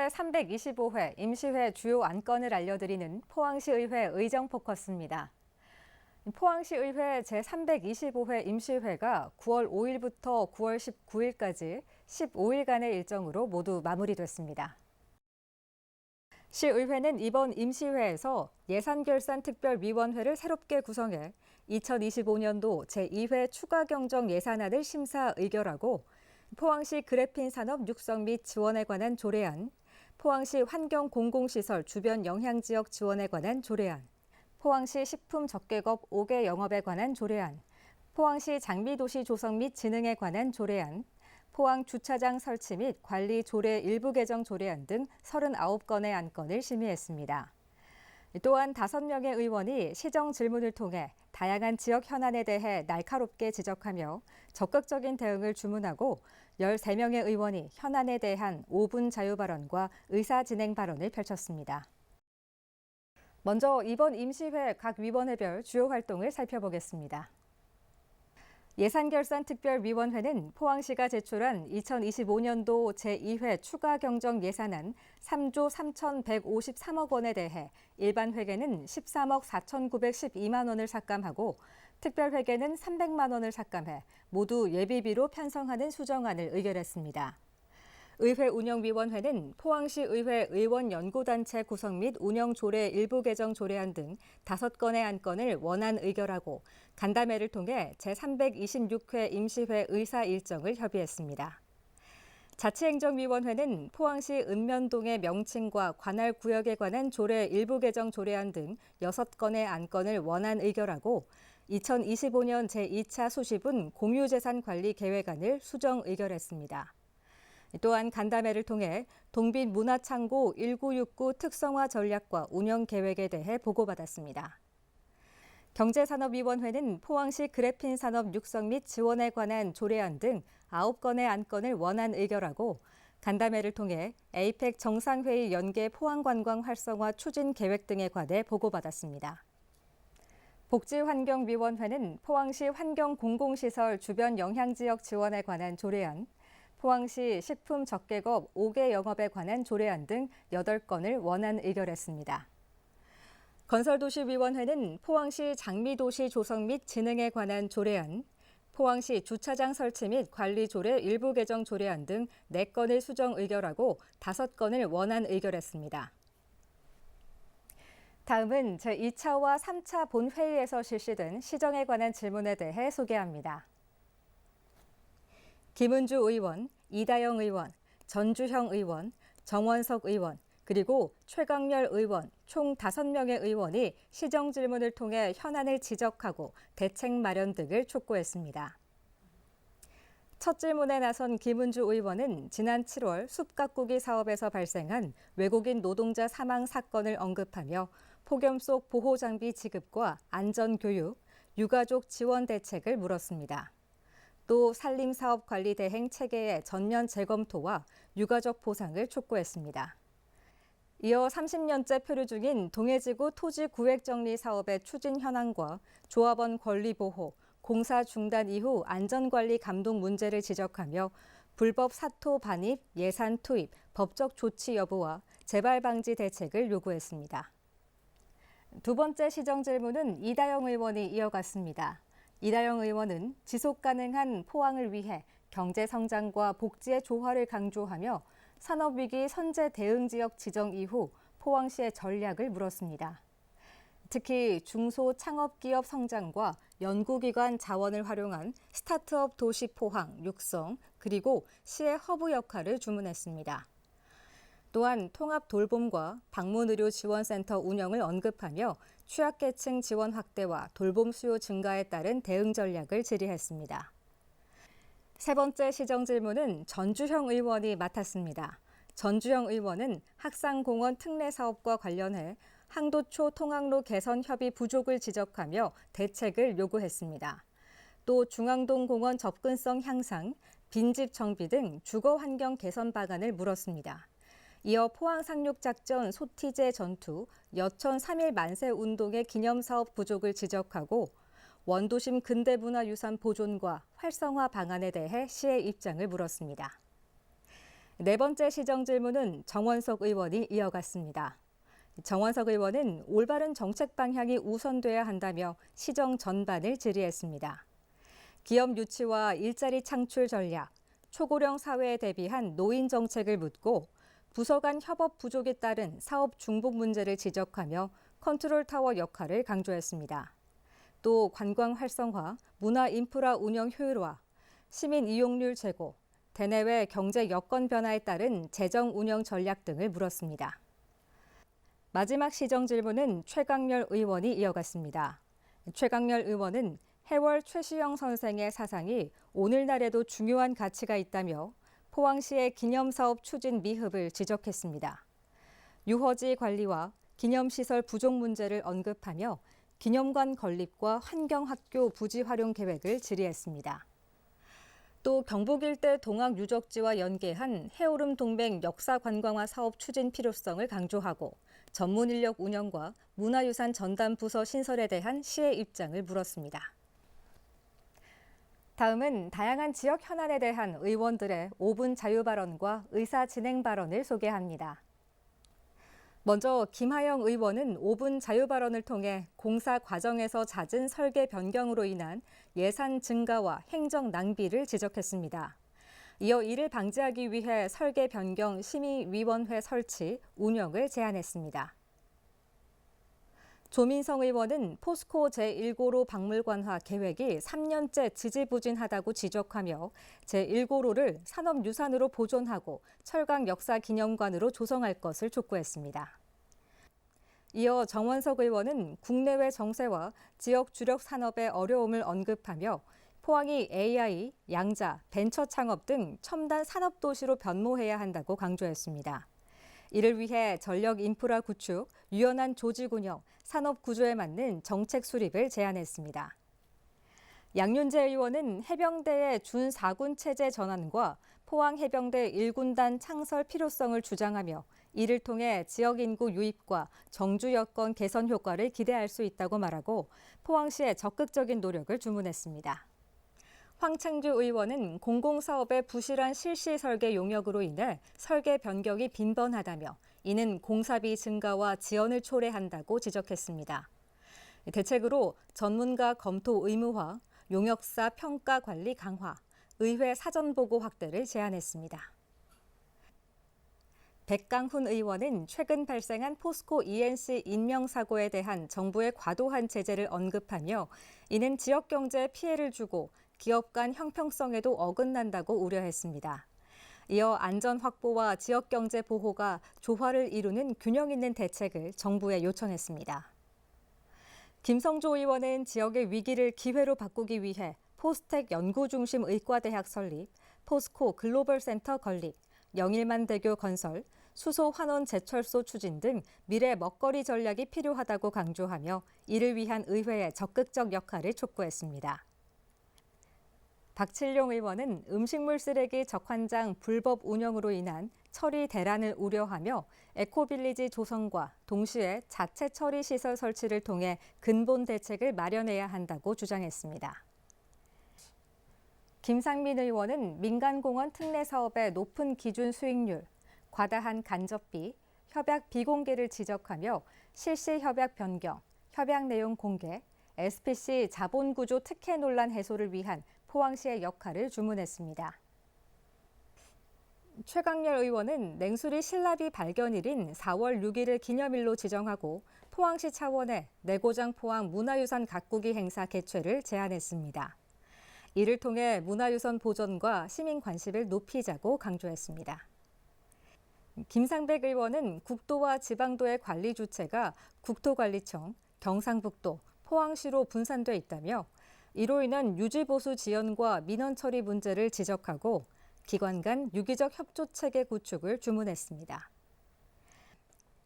제325회 임시회 주요 안건을 알려드리는 포항시의회 의정포커스입니다. 포항시의회 제325회 임시회가 9월 5일부터 9월 19일까지 15일간의 일정으로 모두 마무리됐습니다. 시의회는 이번 임시회에서 예산결산특별위원회를 새롭게 구성해 2025년도 제2회 추가경정 예산안을 심사 의결하고 포항시 그래핀 산업 육성 및 지원에 관한 조례안, 포항시 환경공공시설 주변 영향지역 지원에 관한 조례안, 포항시 식품적계업 5개 영업에 관한 조례안, 포항시 장미도시 조성 및 진흥에 관한 조례안, 포항 주차장 설치 및 관리 조례 일부 개정 조례안 등 39건의 안건을 심의했습니다. 또한 5명의 의원이 시정 질문을 통해 다양한 지역 현안에 대해 날카롭게 지적하며 적극적인 대응을 주문하고 13명의 의원이 현안에 대한 5분 자유 발언과 의사 진행 발언을 펼쳤습니다. 먼저 이번 임시회 각 위원회별 주요 활동을 살펴보겠습니다. 예산결산특별위원회는 포항시가 제출한 2025년도 제2회 추가경정 예산안 3조 3,153억 원에 대해 일반 회계는 13억 4,912만 원을 삭감하고 특별회계는 300만 원을 삭감해 모두 예비비로 편성하는 수정안을 의결했습니다. 의회운영위원회는 포항시의회 의원연구단체 구성 및 운영조례 일부 개정 조례안 등 5건의 안건을 원안 의결하고 간담회를 통해 제326회 임시회 의사 일정을 협의했습니다. 자치행정위원회는 포항시 읍면동의 명칭과 관할 구역에 관한 조례 일부 개정 조례안 등 6건의 안건을 원안 의결하고 2025년 제2차 수시분 공유재산관리 계획안을 수정 의결했습니다. 또한 간담회를 통해 동빛 문화창고 1969 특성화 전략과 운영 계획에 대해 보고받았습니다. 경제산업위원회는 포항시 그래핀 산업 육성 및 지원에 관한 조례안 등 9건의 안건을 원안 의결하고 간담회를 통해 에이펙 정상회의 연계 포항관광 활성화 추진 계획 등에 관해 보고받았습니다. 복지환경위원회는 포항시 환경공공시설 주변 영향지역 지원에 관한 조례안, 포항시 식품적계업 5개 영업에 관한 조례안 등 8건을 원안 의결했습니다. 건설도시위원회는 포항시 장미도시 조성 및 진흥에 관한 조례안, 포항시 주차장 설치 및 관리 조례 일부 개정 조례안 등 4건을 수정 의결하고 5건을 원안 의결했습니다. 다음은 제2차와 3차 본회의에서 실시된 시정에 관한 질문에 대해 소개합니다. 김은주 의원, 이다영 의원, 전주형 의원, 정원석 의원, 그리고 최강렬 의원 총 5명의 의원이 시정 질문을 통해 현안을 지적하고 대책 마련 등을 촉구했습니다. 첫 질문에 나선 김은주 의원은 지난 7월 숲가꾸기 사업에서 발생한 외국인 노동자 사망 사건을 언급하며 폭염 속 보호장비 지급과 안전교육, 유가족 지원 대책을 물었습니다. 또 산림사업 관리 대행 체계의 전면 재검토와 유가족 보상을 촉구했습니다. 이어 30년째 표류 중인 동해지구 토지 구획 정리 사업의 추진 현황과 조합원 권리 보호, 공사 중단 이후 안전관리 감독 문제를 지적하며 불법 사토 반입, 예산 투입, 법적 조치 여부와 재발 방지 대책을 요구했습니다. 두 번째 시정 질문은 이다영 의원이 이어갔습니다. 이다영 의원은 지속 가능한 포항을 위해 경제 성장과 복지의 조화를 강조하며 산업위기 선제 대응 지역 지정 이후 포항시의 전략을 물었습니다. 특히 중소창업기업 성장과 연구기관 자원을 활용한 스타트업 도시 포항 육성, 그리고 시의 허브 역할을 주문했습니다. 또한 통합 돌봄과 방문의료 지원센터 운영을 언급하며 취약계층 지원 확대와 돌봄 수요 증가에 따른 대응 전략을 질의했습니다. 세 번째 시정 질문은 전주형 의원이 맡았습니다. 전주형 의원은 학상공원 특례 사업과 관련해 항도초 통학로 개선 협의 부족을 지적하며 대책을 요구했습니다. 또 중앙동 공원 접근성 향상, 빈집 정비 등 주거 환경 개선 방안을 물었습니다. 이어 포항 상륙작전 소티제 전투, 여천 3.1 만세 운동의 기념사업 부족을 지적하고 원도심 근대문화유산 보존과 활성화 방안에 대해 시의 입장을 물었습니다. 네 번째 시정 질문은 정원석 의원이 이어갔습니다. 정원석 의원은 올바른 정책 방향이 우선돼야 한다며 시정 전반을 질의했습니다. 기업 유치와 일자리 창출 전략, 초고령 사회에 대비한 노인 정책을 묻고 부서 간 협업 부족에 따른 사업 중복 문제를 지적하며 컨트롤 타워 역할을 강조했습니다. 또 관광 활성화, 문화 인프라 운영 효율화, 시민 이용률 제고, 대내외 경제 여건 변화에 따른 재정 운영 전략 등을 물었습니다. 마지막 시정 질문은 최강렬 의원이 이어갔습니다. 최강렬 의원은 해월 최시영 선생의 사상이 오늘날에도 중요한 가치가 있다며 포항시의 기념사업 추진 미흡을 지적했습니다. 유허지 관리와 기념시설 부족 문제를 언급하며 기념관 건립과 환경학교 부지 활용 계획을 질의했습니다. 또 경북 일대 동학 유적지와 연계한 해오름 동맹 역사 관광화 사업 추진 필요성을 강조하고 전문 인력 운영과 문화유산 전담 부서 신설에 대한 시의 입장을 물었습니다. 다음은 다양한 지역 현안에 대한 의원들의 5분 자유 발언과 의사 진행 발언을 소개합니다. 먼저 김하영 의원은 5분 자유 발언을 통해 공사 과정에서 잦은 설계 변경으로 인한 예산 증가와 행정 낭비를 지적했습니다. 이어 이를 방지하기 위해 설계 변경 심의위원회 설치, 운영을 제안했습니다. 조민성 의원은 포스코 제1고로 박물관화 계획이 3년째 지지부진하다고 지적하며 제1고로를 산업유산으로 보존하고 철강 역사기념관으로 조성할 것을 촉구했습니다. 이어 정원석 의원은 국내외 정세와 지역 주력 산업의 어려움을 언급하며 포항이 AI, 양자, 벤처 창업 등 첨단 산업도시로 변모해야 한다고 강조했습니다. 이를 위해 전력 인프라 구축, 유연한 조직 운영, 산업 구조에 맞는 정책 수립을 제안했습니다. 양윤재 의원은 해병대의 준 4군 체제 전환과 포항 해병대 1군단 창설 필요성을 주장하며 이를 통해 지역 인구 유입과 정주 여건 개선 효과를 기대할 수 있다고 말하고 포항시의 적극적인 노력을 주문했습니다. 황창규 의원은 공공사업의 부실한 실시 설계 용역으로 인해 설계 변경이 빈번하다며 이는 공사비 증가와 지연을 초래한다고 지적했습니다. 대책으로 전문가 검토 의무화, 용역사 평가 관리 강화, 의회 사전보고 확대를 제안했습니다. 백강훈 의원은 최근 발생한 포스코 ENC 인명사고에 대한 정부의 과도한 제재를 언급하며 이는 지역 경제에 피해를 주고 기업 간 형평성에도 어긋난다고 우려했습니다. 이어 안전 확보와 지역 경제 보호가 조화를 이루는 균형 있는 대책을 정부에 요청했습니다. 김성조 의원은 지역의 위기를 기회로 바꾸기 위해 포스텍 연구중심 의과대학 설립, 포스코 글로벌센터 건립, 영일만대교 건설, 수소 환원 제철소 추진 등 미래 먹거리 전략이 필요하다고 강조하며 이를 위한 의회의 적극적 역할을 촉구했습니다. 박칠룡 의원은 음식물 쓰레기 적환장 불법 운영으로 인한 처리 대란을 우려하며 에코빌리지 조성과 동시에 자체 처리 시설 설치를 통해 근본 대책을 마련해야 한다고 주장했습니다. 김상민 의원은 민간공원 특례 사업의 높은 기준 수익률, 과다한 간접비, 협약 비공개를 지적하며 실시 협약 변경, 협약 내용 공개, SPC 자본구조 특혜 논란 해소를 위한 포항시의 역할을 주문했습니다. 최강렬 의원은 냉수리 신라비 발견일인 4월 6일을 기념일로 지정하고 포항시 차원의 내고장 포항 문화유산 가꾸기 행사 개최를 제안했습니다. 이를 통해 문화유산 보존과 시민 관심을 높이자고 강조했습니다. 김상백 의원은 국도와 지방도의 관리 주체가 국토관리청, 경상북도, 포항시로 분산돼 있다며 이로 인한 유지보수 지연과 민원 처리 문제를 지적하고 기관 간 유기적 협조 체계 구축을 주문했습니다.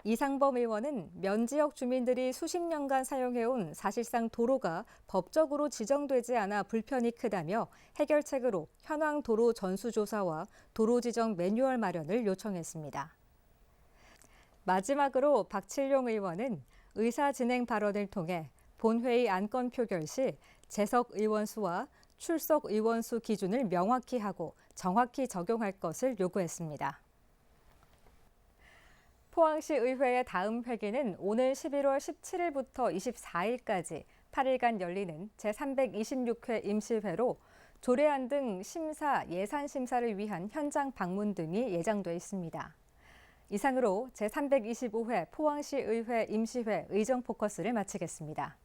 이상범 의원은 면지역 주민들이 수십 년간 사용해온 사실상 도로가 법적으로 지정되지 않아 불편이 크다며 해결책으로 현황 도로 전수조사와 도로 지정 매뉴얼 마련을 요청했습니다. 마지막으로 박칠룡 의원은 의사 진행 발언을 통해 본회의 안건 표결 시 재석 의원 수와 출석 의원 수 기준을 명확히 하고 정확히 적용할 것을 요구했습니다. 포항시 의회의 다음 회기는 오는 11월 17일부터 24일까지 8일간 열리는 제326회 임시회로 조례안 등 심사, 예산 심사를 위한 현장 방문 등이 예정돼 있습니다. 이상으로 제325회 포항시 의회 임시회 의정 포커스를 마치겠습니다.